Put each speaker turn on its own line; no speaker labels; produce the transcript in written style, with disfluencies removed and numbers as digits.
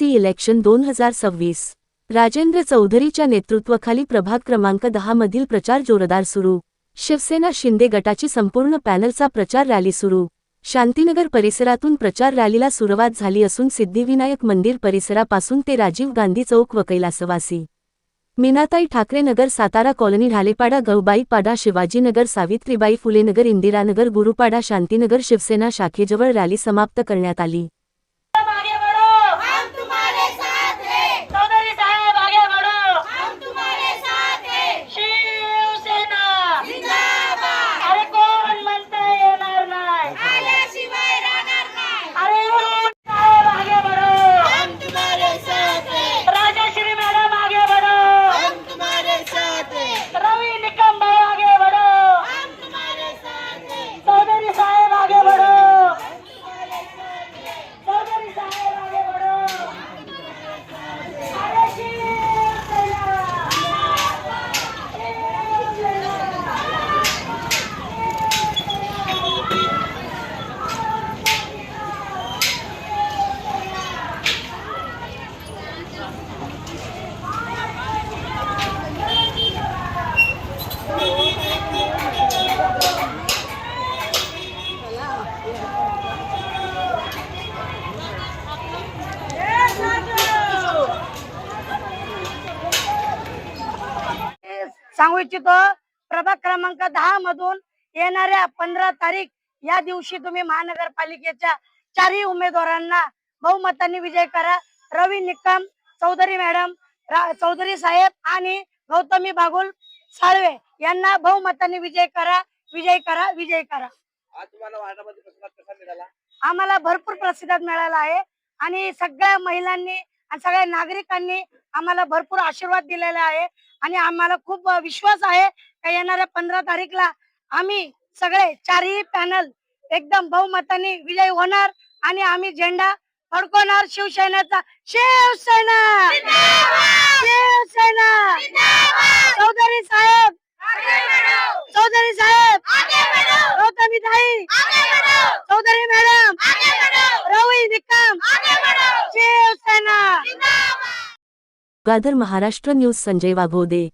MPSC election 2026 Rajendra चौधरीच्या नेतृत्वाखाली प्रभाग क्रमांक 10 मधील प्रचार जोरदार सुरू। शिवसेना शिंदे गटाची संपूर्ण पॅनलचा प्रचार रॅली सुरू। शांतीनगर परिसरातून प्रचार रॅलीला सुरुवात झाली असून सिद्धिविनायक मंदिर परिसरापासून ते राजीव गांधी चौक व कैलासवासी मीनाताई ठाकरे नगर सातारा कॉलनी ढालेपाडा गौबाई पाडा शिवाजीनगर सावित्रीबाई फुले नगर इंदिरानगर गुरुपाडा शांतीनगर शिवसेना शाखेजवळ रॅली समाप्त करण्यात आली।
सांगू इच्छितो प्रभाग क्रमांक 10 मधून येणाऱ्या 15 तारीख या दिवशी तुम्ही महानगरपालिकेच्या चारही उमेदवारांना बहुमताने विजय करा। रवी निकम, चौधरी मॅडम, चौधरी साहेब आणि गौतमी बागुल साळवे यांना बहुमताने विजय करा, विजय करा, विजय करा।
आज तुम्हाला वार्डामध्ये प्रतिसाद कसा मिळाला?
आम्हाला भरपूर प्रतिसाद मिळाला आहे आणि सगळ्या महिलांनी आणि सगळ्या नागरिकांनी आम्हाला भरपूर आशीर्वाद दिलेला आहे आणि आम्हाला खूप विश्वास आहे की येणाऱ्या 15 तारीखला आम्ही सगळे चारही पॅनल एकदम बहुमताने विजयी होणार आणि आम्ही झेंडा फडकवणार शिवसेनेचा। शिवसेना शिवसेना चौधरी साहेब, चौधरी साहेब, गौतमी ताई, चौधरी मॅडम, रवी निकम, शिवसेना।
गादर महाराष्ट्र न्यूज संजय वाघोदे।